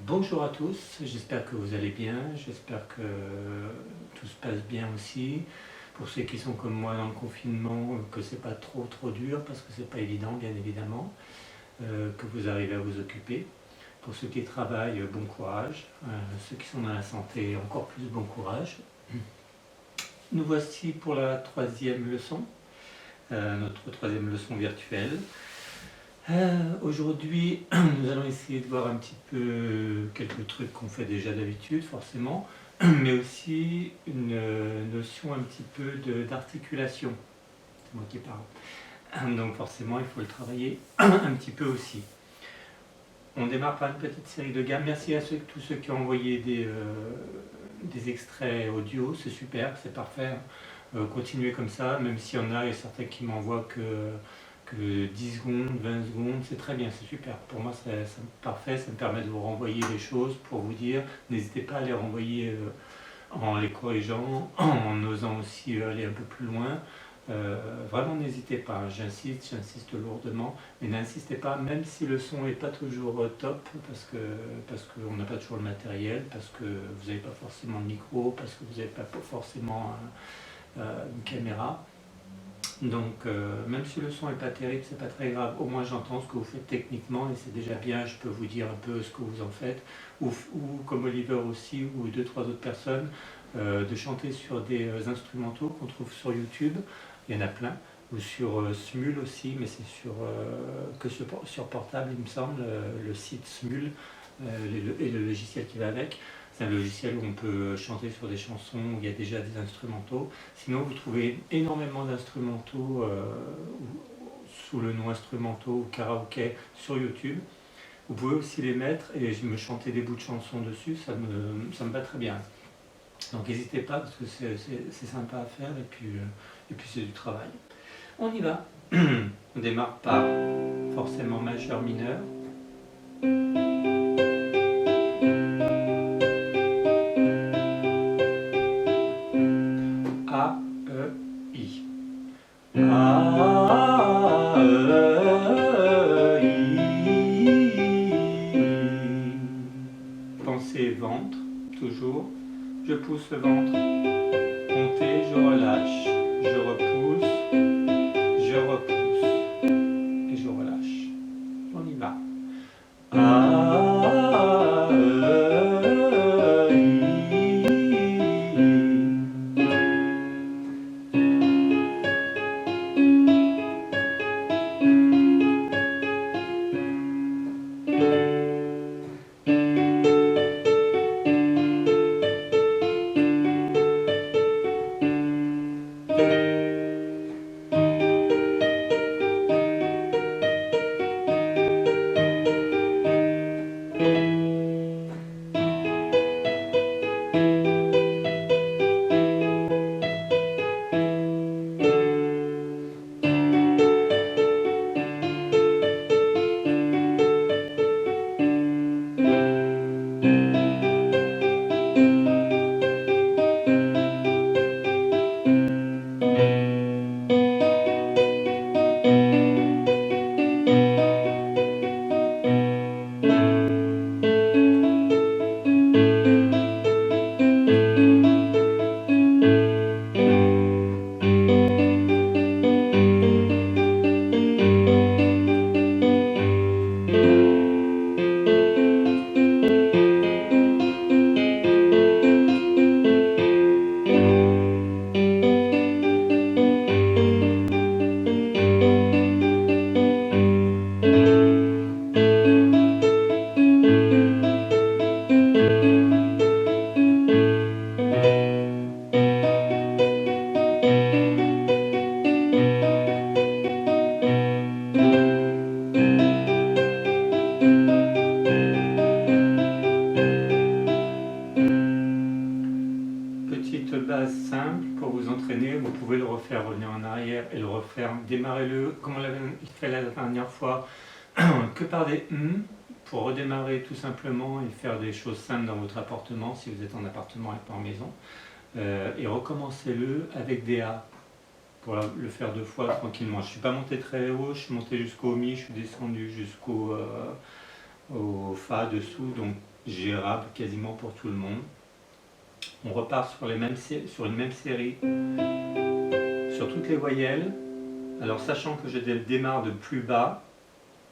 Bonjour à tous, j'espère que vous allez bien, j'espère que tout se passe bien aussi. Pour ceux qui sont comme moi dans le confinement, que c'est pas trop dur, parce que c'est pas évident bien évidemment, que vous arrivez à vous occuper. Pour ceux qui travaillent, bon courage. Ceux qui sont dans la santé, encore plus bon courage. Nous voici pour la troisième leçon, notre troisième leçon virtuelle. Aujourd'hui, nous allons essayer de voir un petit peu quelques trucs qu'on fait déjà d'habitude, forcément, mais aussi une notion un petit peu d'articulation. C'est moi qui parle. Donc forcément, il faut le travailler un petit peu aussi. On démarre par une petite série de gammes. Merci à tous ceux qui ont envoyé des extraits audio, c'est super, c'est parfait. Continuez comme ça, même s'il y en a et certains qui m'envoient que 10 secondes, 20 secondes, c'est très bien, c'est super. Pour moi, c'est parfait, ça me permet de vous renvoyer des choses pour vous dire, n'hésitez pas à les renvoyer en les corrigeant, en osant aussi aller un peu plus loin. Vraiment, n'hésitez pas, j'insiste lourdement, mais n'insistez pas, même si le son n'est pas toujours top, parce qu'on n'a pas toujours le matériel, parce que vous n'avez pas forcément de micro, parce que vous n'avez pas forcément une caméra. Donc, même si le son n'est pas terrible, c'est pas très grave. Au moins, j'entends ce que vous faites techniquement et c'est déjà bien. Je peux vous dire un peu ce que vous en faites. Ou comme Oliver aussi, ou deux, trois autres personnes, de chanter sur des instrumentaux qu'on trouve sur YouTube. Il y en a plein. Ou sur Smule aussi, mais c'est sur portable, il me semble, le site Smule et le logiciel qui va avec. C'est un logiciel où on peut chanter sur des chansons où il y a déjà des instrumentaux. Sinon, vous trouvez énormément d'instrumentaux sous le nom instrumentaux ou karaoké sur YouTube. Vous pouvez aussi les mettre et je me chanter des bouts de chansons dessus, ça me va très bien. Donc n'hésitez pas parce que c'est sympa à faire et puis c'est du travail. On y va. On démarre par forcément majeur mineur. A, E, I. A, E, I. Pensez ventre, toujours. Je pousse le ventre. Montez, je relâche. Je repousse. Je repousse. Et je relâche. On y va. A, E, I. Petite base simple pour vous entraîner, vous pouvez le refaire, revenir en arrière et le refaire, démarrez-le comme on l'avait fait la dernière fois, que par des pour redémarrer tout simplement et faire des choses simples dans votre appartement, si vous êtes en appartement et pas en maison, et recommencez-le avec des A, pour le faire deux fois tranquillement. Je ne suis pas monté très haut, je suis monté jusqu'au Mi, je suis descendu jusqu'au au Fa dessous, donc gérable quasiment pour tout le monde. On repart sur une même série sur toutes les voyelles. Alors sachant que je démarre de plus bas,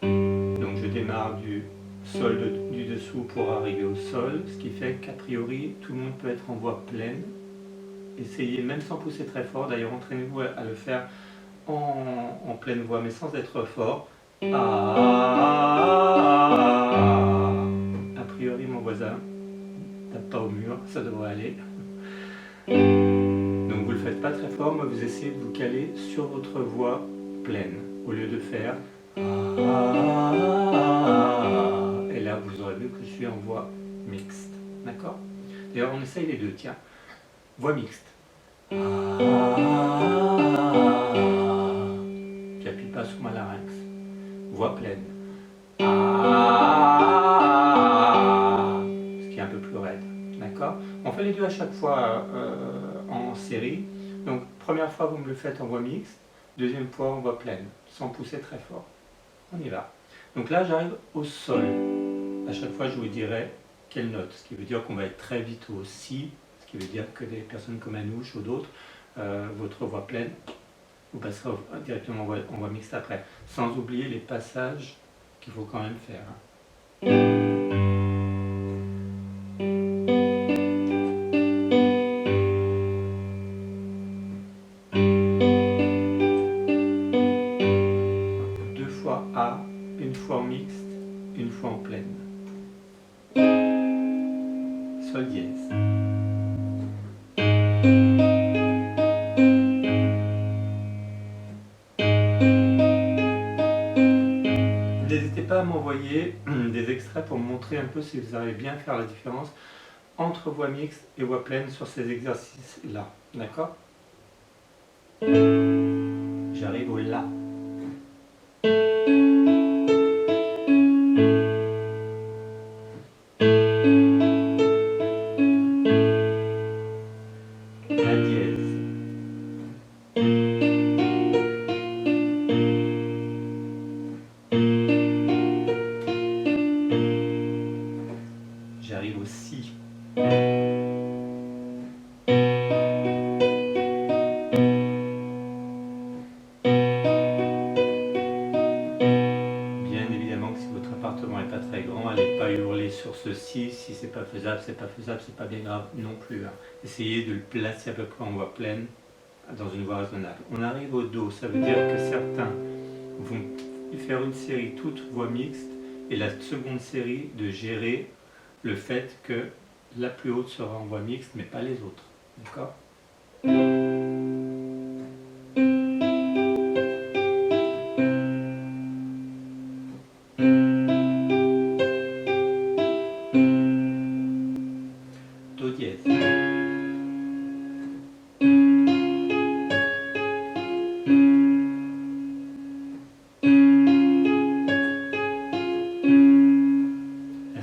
donc je démarre du sol du dessous pour arriver au sol, ce qui fait qu'a priori tout le monde peut être en voix pleine. Essayez même sans pousser très fort, d'ailleurs entraînez-vous à le faire en pleine voix mais sans être fort. A priori mon voisin tape pas au mur, ça devrait aller. Donc vous ne le faites pas très fort, mais vous essayez de vous caler sur votre voix pleine, au lieu de faire et là vous aurez vu que je suis en voix mixte, d'accord? D'ailleurs on essaye les deux, tiens, voix mixte. Puis appuie pas sur ma larynx, voix pleine. Ce qui est un peu plus raide, d'accord? On fait les deux à chaque fois en série. Donc première fois vous me le faites en voix mixte, deuxième fois en voix pleine, sans pousser très fort. On y va. Donc là j'arrive au sol. À chaque fois je vous dirai quelle note, ce qui veut dire qu'on va être très vite au si, ce qui veut dire que des personnes comme Anouche ou d'autres, votre voix pleine, vous passerez directement en voix mixte après, sans oublier les passages qu'il faut quand même faire. Deux fois A, une fois en mixte, une fois en pleine. Sol dièse. N'hésitez pas à m'envoyer des extraits pour me montrer un peu si vous arrivez bien à faire la différence entre voix mixte et voix pleine sur ces exercices-là. D'accord? J'arrive au La. La dièse. J'arrive au Si. Bien évidemment que si votre appartement n'est pas très grand, allez pas hurler sur ceci. Si c'est pas faisable, c'est pas faisable, c'est pas bien grave non plus. Hein. Essayez de le placer à peu près en voix pleine, dans une voix raisonnable. On arrive au Do, ça veut dire que certains vont faire une série toute voix mixte et la seconde série de gérer le fait que la plus haute sera en voix mixte mais pas les autres. D'accord? Do dièse.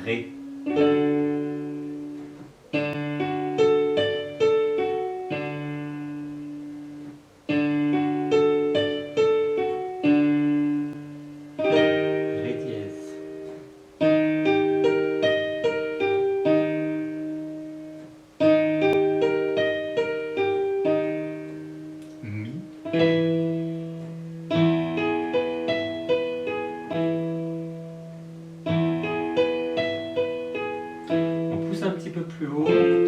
Ré. Ré dièse. Mi. On pousse un petit peu plus haut,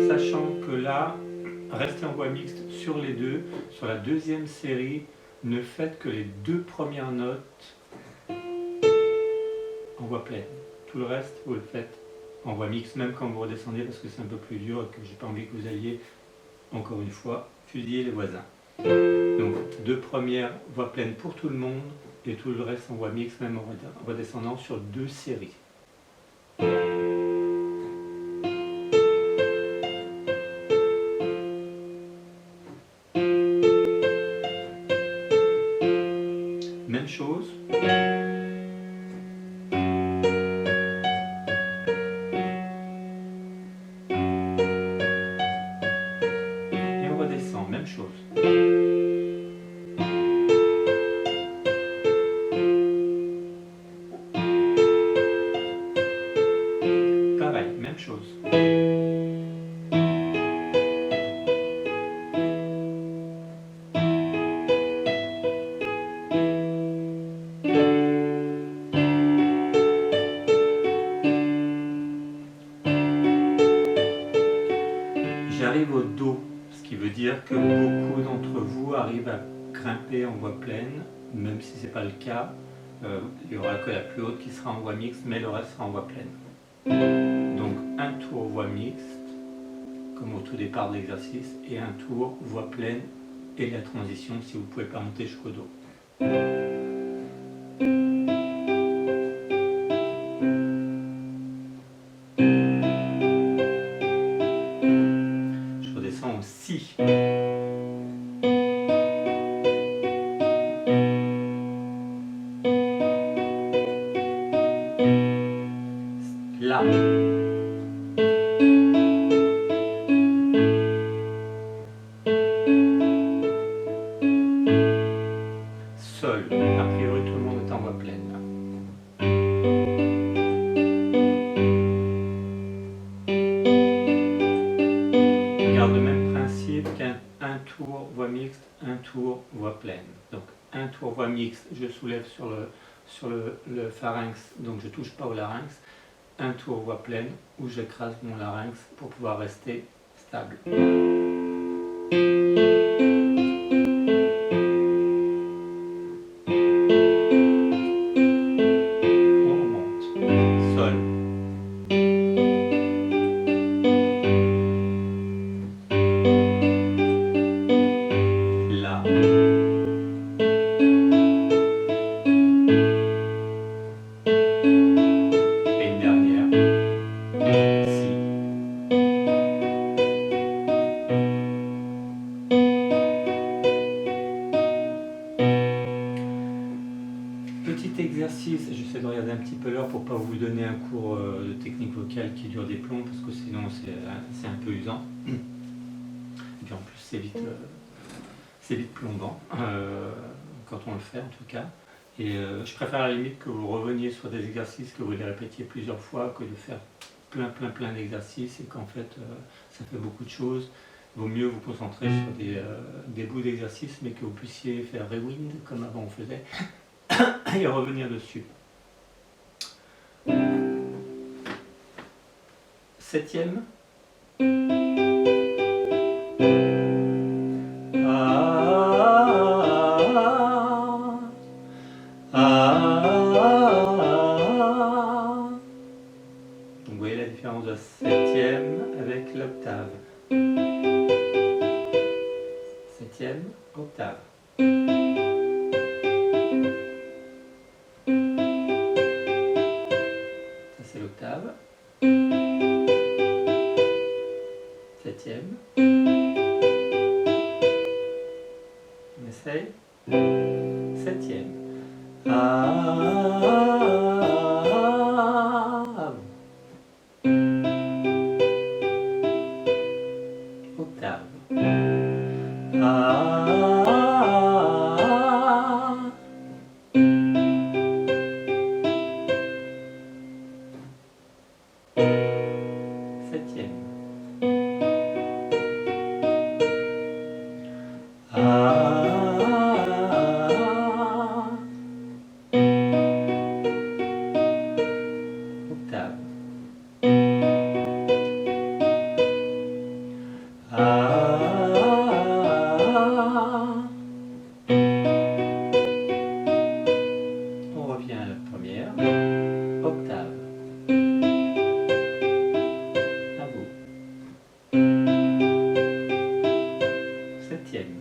sachant que là, restez en voix mixte sur les deux. Sur la deuxième série, ne faites que les deux premières notes en voix pleine. Tout le reste, vous le faites en voix mixte, même quand vous redescendez, parce que c'est un peu plus dur et que j'ai pas envie que vous alliez, encore une fois, fusiller les voisins. Donc, deux premières voix pleines pour tout le monde, et tout le reste en voix mixte, même en redescendant sur deux séries. Même chose. Et on redescend, même chose. pareil, même chose. J'arrive au Do, ce qui veut dire que beaucoup d'entre vous arrivent à grimper en voix pleine, même si ce n'est pas le cas. Il n'y aura que la plus haute qui sera en voix mixte, mais le reste sera en voix pleine. Donc un tour voix mixte, comme au tout départ de l'exercice, et un tour voix pleine et la transition si vous ne pouvez pas monter jusqu'au Do. Je redescends au Si. La. Sol. A priori, tout le monde est en voix pleine. On garde le même principe qu'un tour voix mixte, un tour voix pleine. Donc un tour voix mixte, je soulève sur le pharynx, donc je ne touche pas au larynx. Un tour voix pleine où j'écrase mon larynx pour pouvoir rester stable. Exercice, j'essaie de regarder un petit peu l'heure pour ne pas vous donner un cours de technique vocale qui dure des plombs parce que sinon c'est un peu usant et puis en plus c'est vite plombant quand on le fait en tout cas, et je préfère à la limite que vous reveniez sur des exercices, que vous les répétiez plusieurs fois, que de faire plein d'exercices et qu'en fait ça fait beaucoup de choses. Il vaut mieux vous concentrer sur des bouts d'exercices mais que vous puissiez faire rewind comme avant on faisait et revenir dessus. 7e. Donc vous voyez la différence de la 7e avec l'octave. 7e, octave. C'est l'octave. 7e. On essaye. 7e. Octave. On revient à la première. Octave. À vous. 7e.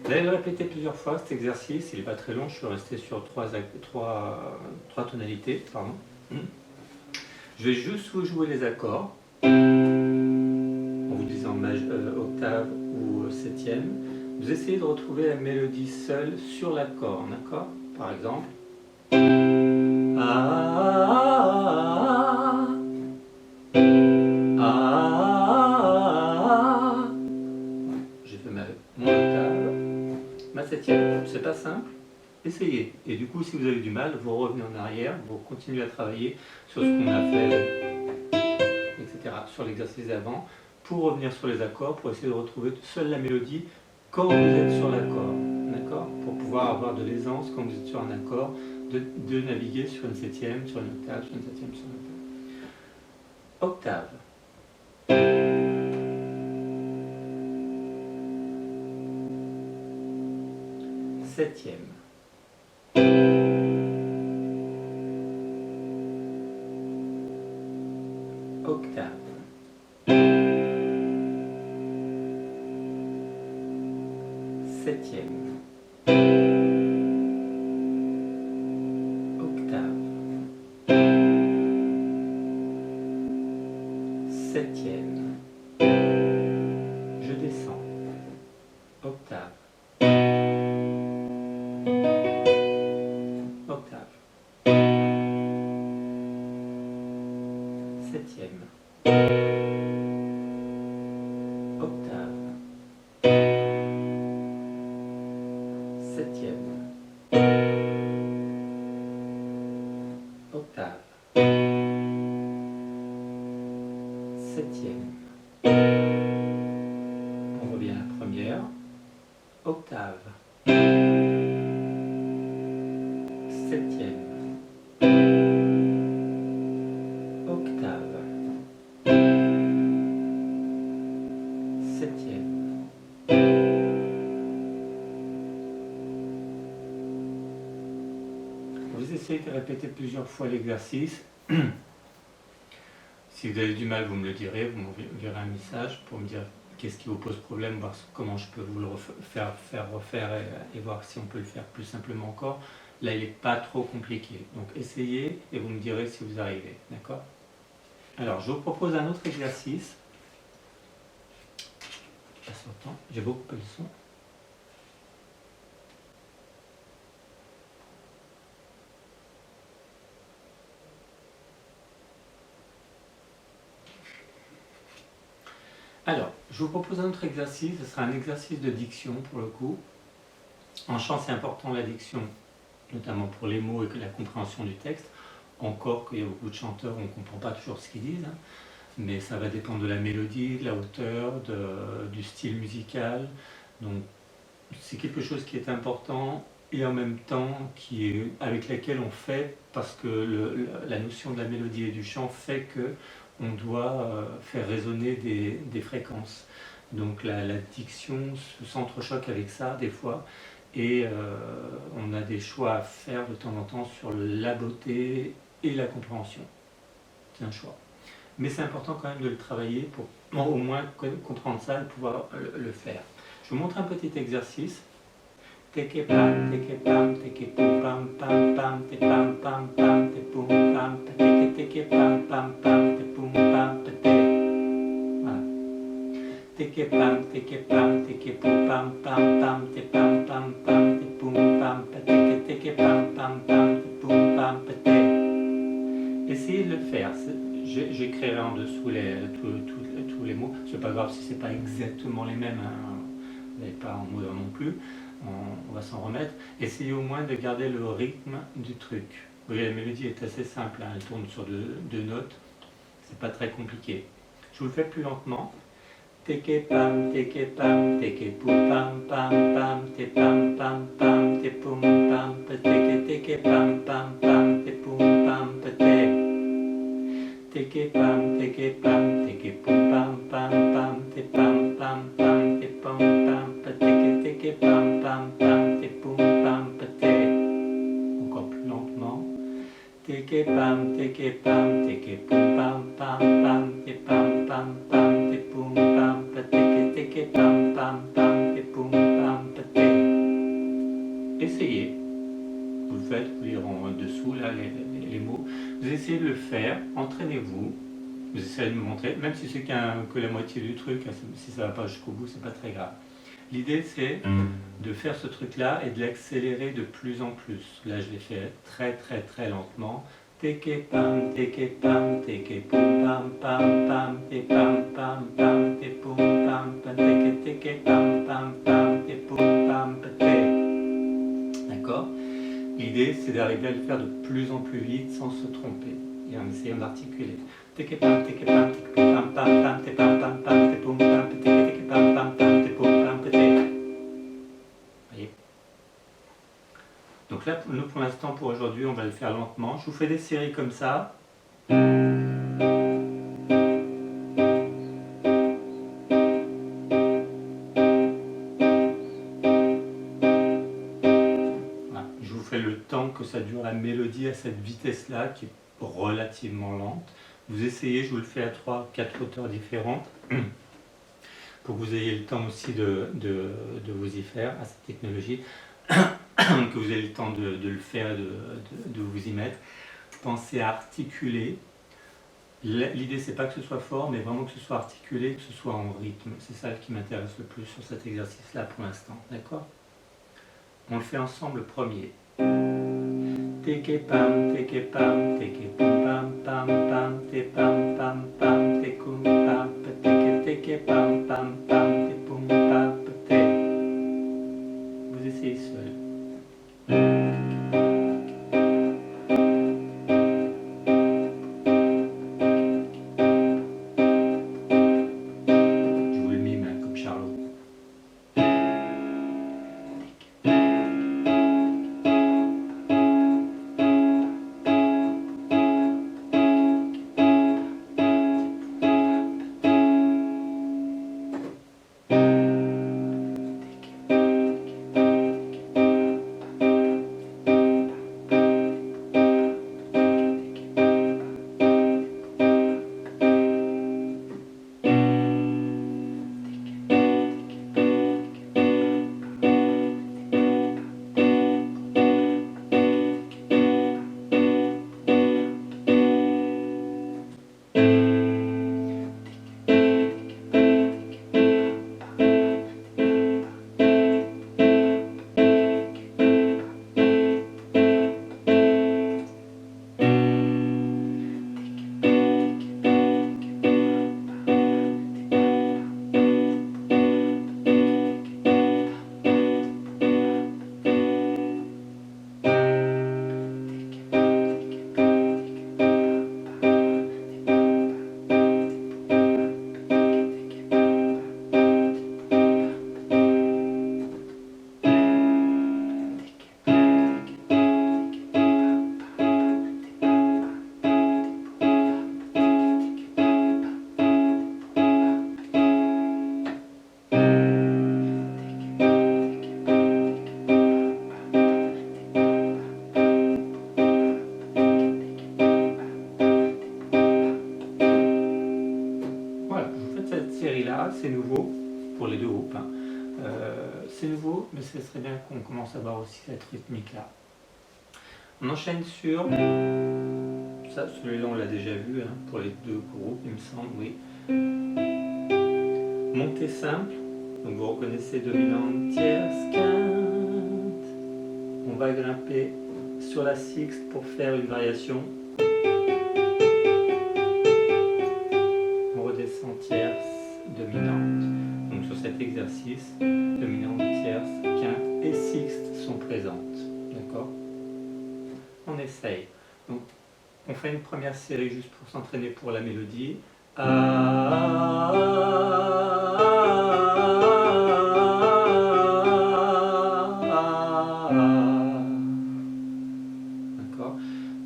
Vous allez le répéter plusieurs fois cet exercice, il n'est pas très long, je suis resté sur trois tonalités. Pardon. Je vais juste vous jouer les accords en vous disant octave ou 7e. Vous essayez de retrouver la mélodie seule sur l'accord, d'accord? Par exemple. J'ai fait mon octave, ma 7e. septième. C'est pas simple, essayez. Et du coup, si vous avez du mal, vous revenez en arrière, vous continuez à travailler sur ce qu'on a fait, etc., sur l'exercice d'avant, pour revenir sur les accords, pour essayer de retrouver seule la mélodie quand vous êtes sur l'accord, d'accord? Pour pouvoir avoir de l'aisance quand vous êtes sur un accord, de naviguer sur une septième, sur une octave, sur une septième, sur une octave. Septième. Octave. Septième. Octave. Septième. Je descends. Octave. Octave. Septième. Octave. Septième. Octave. Septième. On revient à la première. Octave. Septième. Octave. Septième. Vous essayez de répéter plusieurs fois l'exercice. Si vous avez du mal, vous me le direz, vous m'enverrez un message pour me dire qu'est-ce qui vous pose problème, voir comment je peux vous le faire refaire et voir si on peut le faire plus simplement encore. Là, il n'est pas trop compliqué. Donc essayez et vous me direz si vous arrivez. D'accord? Alors, je vous propose un autre exercice. Passe le temps. J'ai beaucoup coupé le son. Alors, je vous propose un autre exercice. Ce sera un exercice de diction pour le coup. En chant, c'est important la diction, notamment pour les mots et que la compréhension du texte. Encore qu'il y a beaucoup de chanteurs, on ne comprend pas toujours ce qu'ils disent, hein, mais ça va dépendre de la mélodie, de la hauteur, du style musical. Donc c'est quelque chose qui est important et en même temps avec laquelle on fait, parce que la notion de la mélodie et du chant fait que on doit faire résonner des fréquences. Donc la diction s'entrechoque avec ça des fois. Et on a des choix à faire de temps en temps sur la beauté et la compréhension. C'est un choix. Mais c'est important quand même de le travailler pour au moins comprendre ça et pouvoir le faire. Je vous montre un petit exercice. Teke pam, teke pam, teke pum pam pam pam, te pam pam pam, te pum pam, teke pam pam pam, te pum pam, te. Voilà. Teke pam, teke pum pam pam pam, te pam pam pam, te pum pam, teke pam pam pam, te pum pam, te. Essayez de le faire. J'écrirai en dessous tous les mots. C'est pas grave si c'est pas exactement les mêmes. Hein. Vous n'avez pas en moderne non plus. On va s'en remettre. Essayez au moins de garder le rythme du truc. Vous voyez, la mélodie est assez simple. Hein. Elle tourne sur deux notes. C'est pas très compliqué. Je vous le fais plus lentement. Teke pam, teke pum pam pam pam, te pam pam pam, te pum pam, teke pam pam pam, te pum pam, te. Teke pam, teke pum pam pam pam, te pam pam pam, te pum pam, teke pam pam pam, te pum pam, te. Encore plus lentement. Teke pam, teke pum pam pam pam, te pam pam pam, te pum pam, teke pam pam pam, te pum pam, te. Essayez. Vous le faites, vous lirez en dessous là les mots. Vous essayez de le faire, entraînez-vous. Vous essayez de me montrer, même si c'est que la moitié du truc, si ça ne va pas jusqu'au bout, c'est pas très grave. L'idée c'est de faire ce truc-là et de l'accélérer de plus en plus. Là je l'ai fait très très très lentement. Teke pam, teke pum pam pam pam, te pam pam pam, te pum pam, teke pam pam pam, te pum pam, te. l'idée, c'est d'arriver à le faire de plus en plus vite sans se tromper et en essayant d'articuler. Voyez. Donc là, nous pour l'instant, pour aujourd'hui, on va le faire lentement. Je vous fais des séries comme ça. Le temps que ça dure la mélodie à cette vitesse-là, qui est relativement lente. Vous essayez, je vous le fais à 3-4 hauteurs différentes, pour que vous ayez le temps aussi de vous y faire à cette technologie, que vous ayez le temps de le faire et de vous y mettre. Pensez à articuler. L'idée, c'est pas que ce soit fort, mais vraiment que ce soit articulé, que ce soit en rythme. C'est ça qui m'intéresse le plus sur cet exercice-là pour l'instant. D'accord ? On le fait ensemble le premier. Teke pam, teke pam, teke pum pam pam pam, te pam pam pam, te kum pam, teke teke pam pam pam, te pum pam, te. Vous essayez seul. Je vous le mime comme Charlot. C'est nouveau pour les deux groupes. C'est nouveau, mais ce serait bien qu'on commence à voir aussi cette rythmique-là. On enchaîne sur ça, celui-là on l'a déjà vu pour les deux groupes, il me semble, oui. Montée simple, donc vous reconnaissez dominante, tierce, quinte. On va grimper sur la sixte pour faire une variation. On redescend tierce, dominante. Donc sur cet exercice, dominante, tierce, quinte et sixte sont présentes. D'accord ? On essaye. Donc on fait une première série juste pour s'entraîner pour la mélodie. D'accord ?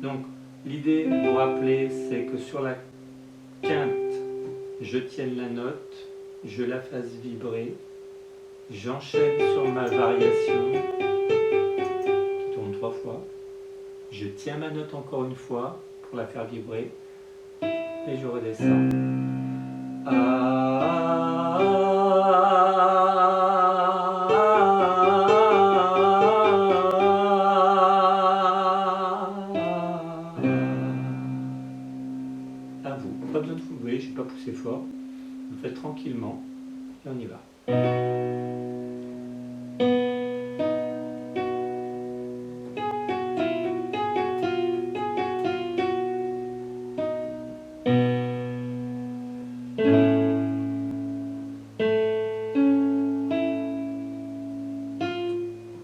Donc l'idée, vous vous rappelez, c'est que sur la quinte, je tienne la note, je la fasse vibrer, j'enchaîne sur ma variation, qui tourne 3 fois, je tiens ma note encore une fois pour la faire vibrer, et je redescends. À vous, pas besoin de vous lever, je n'ai pas poussé fort. Vous le faites tranquillement et on y va.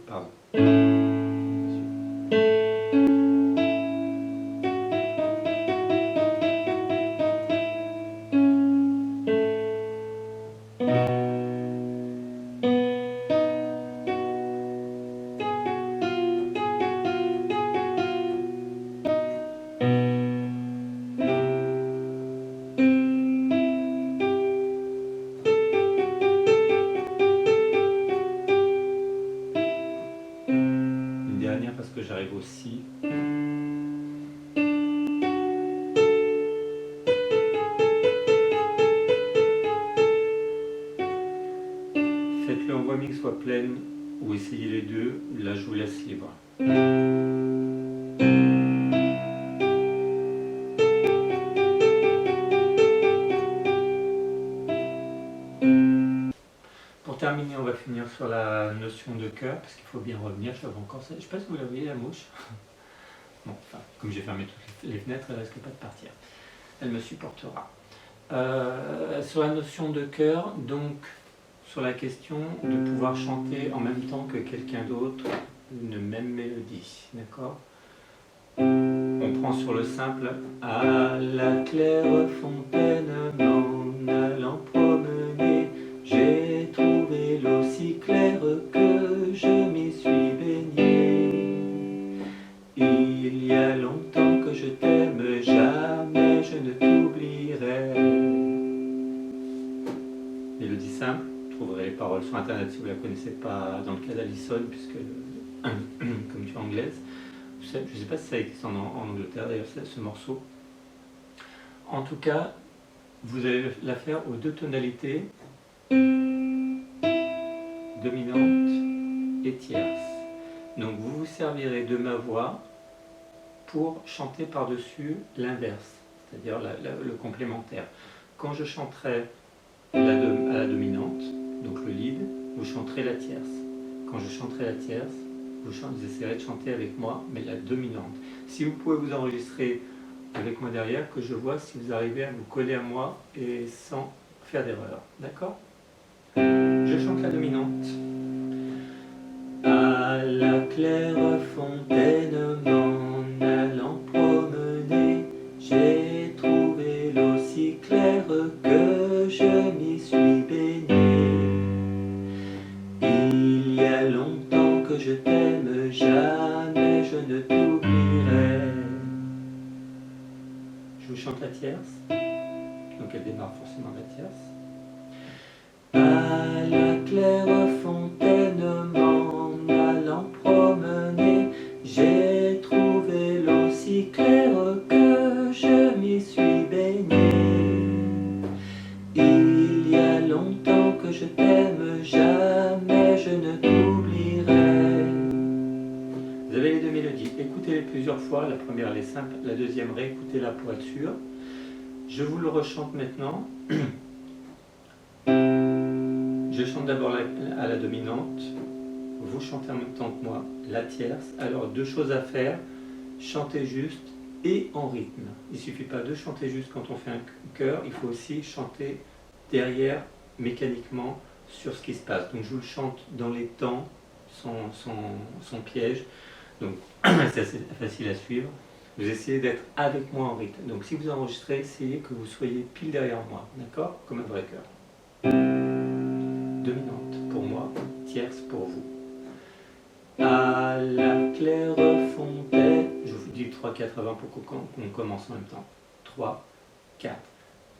Pardon. manière parce que j'arrive aussi. Faites-le en voix mixte soit pleine ou essayez les deux, là je vous laisse libre. Pour terminer, on va finir sur la notion de cœur, parce qu'il faut bien revenir, je encore ça. Je ne sais pas si vous la voyez, la mouche. Bon, enfin, comme j'ai fermé toutes les fenêtres, elle ne risque pas de partir. Elle me supportera. Sur la notion de cœur, donc sur la question de pouvoir chanter en même temps que quelqu'un d'autre une même mélodie, d'accord? On prend sur le simple. À la claire fontaine, m'en allant promener, j'ai trouvé l'eau si claire que je m'y suis baigné. Il y a longtemps que je t'aime, jamais je ne t'oublierai. Mélodie simple, vous trouverez les paroles sur internet si vous ne la connaissez pas dans le cas d'Alison, puisque comme tu es anglaise. Je ne sais pas si ça existe en Angleterre d'ailleurs, ce morceau. En tout cas, vous allez la faire aux deux tonalités, dominante et tierce. Donc vous vous servirez de ma voix pour chanter par-dessus l'inverse, c'est-à-dire le complémentaire. Quand je chanterai à la dominante, donc le lead, vous chanterez la tierce. Quand je chanterai la tierce, vous essaierez de chanter avec moi, mais la dominante. Si vous pouvez vous enregistrer avec moi derrière, que je vois si vous arrivez à vous coller à moi et sans faire d'erreur. D'accord? Je chante la dominante. À la claire fontaine, m'en allant promener, j'ai trouvé l'eau si claire que je m'y suis baigné. Il y a longtemps que je t'aime, jamais je ne t'oublierai. Je vous chante la tierce, donc elle démarre forcément la tierce. À la claire fontaine, m'en allant promener, j'ai trouvé l'eau si claire que je m'y suis baigné. Il y a longtemps que je t'aime, jamais je ne t'oublierai. Vous avez les deux mélodies, écoutez-les plusieurs fois, la première elle est simple, la deuxième réécoutez-la pour être sûr. Je vous le rechante maintenant. Je chante d'abord à la dominante, vous chantez en même temps que moi la tierce. Alors deux choses à faire, chanter juste et en rythme. Il ne suffit pas de chanter juste quand on fait un chœur, il faut aussi chanter derrière mécaniquement sur ce qui se passe. Donc je vous le chante dans les temps, sans piège, donc c'est assez facile à suivre. Vous essayez d'être avec moi en rythme. Donc si vous enregistrez, essayez que vous soyez pile derrière moi, d'accord? Comme un vrai chœur. Dominante pour moi, tierce pour vous. À la claire fontaine, je vous dis 3-4 avant pour qu'on commence en même temps. 3, 4.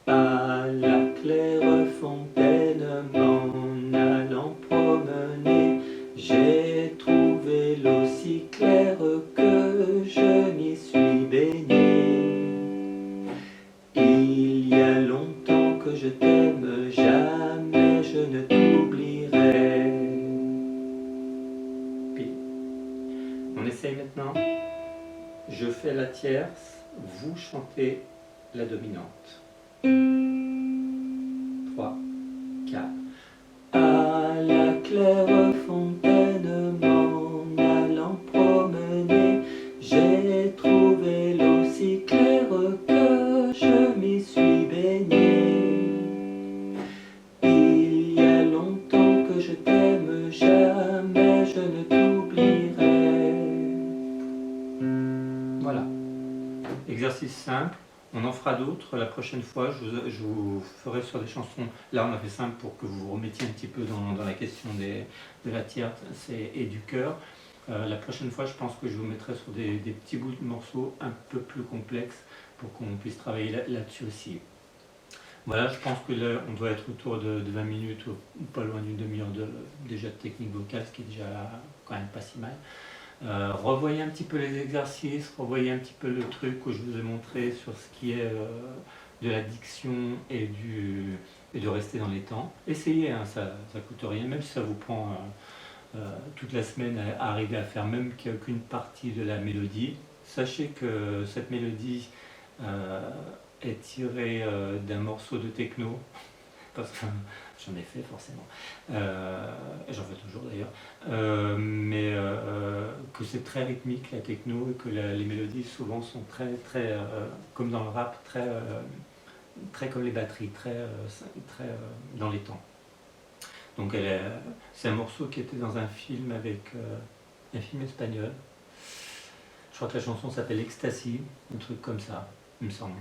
À la claire fontaine, m'en allant promener, j'ai trouvé l'eau si claire que je m'y suis baigné. Il y a longtemps que je t'aime, jamais je ne t'oublierai. Puis, on essaye maintenant. Je fais la tierce, vous chantez la dominante. 3, 4. À la claire fontaine, m'en allant promener, j'ai trouvé l'eau si claire que je m'y suis baigné. Il y a longtemps que je t'aime, jamais je ne t'oublierai. Voilà. Exercice simple. On en fera d'autres la prochaine fois. Je vous ferai sur des chansons. Là, on a fait simple pour que vous vous remettiez un petit peu dans la question de la tierce et du chœur. La prochaine fois, je pense que je vous mettrai sur des petits bouts de morceaux un peu plus complexes pour qu'on puisse travailler là-dessus aussi. Voilà, je pense que là, on doit être autour de 20 minutes ou pas loin d'une demi-heure déjà de technique vocale, ce qui est déjà quand même pas si mal. Revoyez un petit peu les exercices, revoyez un petit peu le truc où je vous ai montré sur ce qui est de la diction et de rester dans les temps. Essayez, hein, ça ne coûte rien, même si ça vous prend toute la semaine à arriver à faire même qu'une partie de la mélodie. Sachez que cette mélodie est tirée d'un morceau de techno, parce que j'en ai fait forcément, et j'en fais toujours d'ailleurs, mais que c'est très rythmique la techno et que les mélodies souvent sont très comme dans le rap, très comme les batteries, très dans les temps. Donc c'est un morceau qui était dans un film un film espagnol. Je crois que la chanson s'appelle Ecstasy, un truc comme ça, il me semble.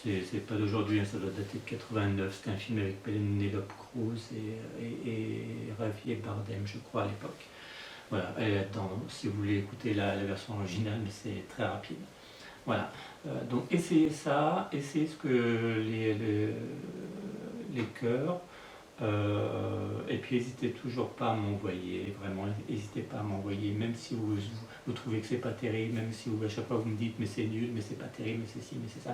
C'est pas d'aujourd'hui, hein, ça doit dater de 89. C'était un film avec Penélope Cruz et Javier Bardem, je crois, à l'époque. Voilà, elle est là-dedans, si vous voulez écouter la version originale, mais c'est très rapide. Voilà, donc essayez ça, essayez ce que les chœurs, et puis n'hésitez toujours pas à m'envoyer, vraiment, n'hésitez pas à m'envoyer, même si vous trouvez que c'est pas terrible, même si à chaque fois vous me dites mais c'est nul, mais c'est pas terrible, mais c'est ci, mais c'est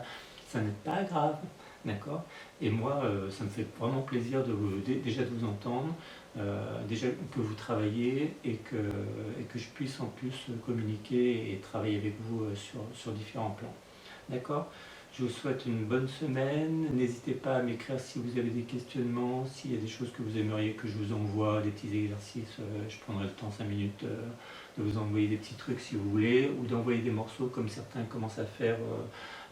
ça n'est pas grave, d'accord. Et moi, ça me fait vraiment plaisir déjà de vous entendre, déjà que vous travaillez et que je puisse en plus communiquer et travailler avec vous sur différents plans, d'accord. Je vous souhaite une bonne semaine. N'hésitez pas à m'écrire si vous avez des questionnements, s'il y a des choses que vous aimeriez que je vous envoie, des petits exercices. Je prendrai le temps, 5 minutes, de vous envoyer des petits trucs si vous voulez, ou d'envoyer des morceaux comme certains commencent à faire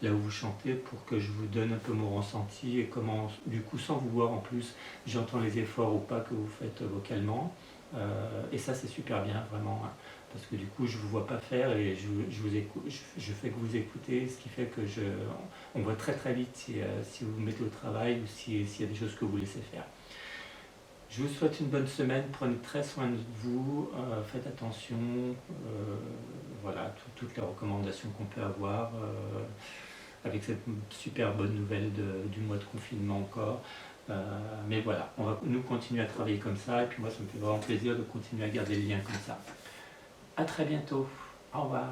là où vous chantez, pour que je vous donne un peu mon ressenti et comment, du coup, sans vous voir en plus, j'entends les efforts ou pas que vous faites vocalement. Et ça, c'est super bien, vraiment, hein, parce que du coup, je ne vous vois pas faire et je fais que vous écoutez, ce qui fait que on voit très très vite si vous vous mettez au travail ou s'il y a des choses que vous laissez faire. Je vous souhaite une bonne semaine, prenez très soin de vous, faites attention, voilà, toutes les recommandations qu'on peut avoir, avec cette super bonne nouvelle du mois de confinement encore. Mais voilà, on va nous continuer à travailler comme ça, et puis moi ça me fait vraiment plaisir de continuer à garder le lien comme ça. À très bientôt, au revoir.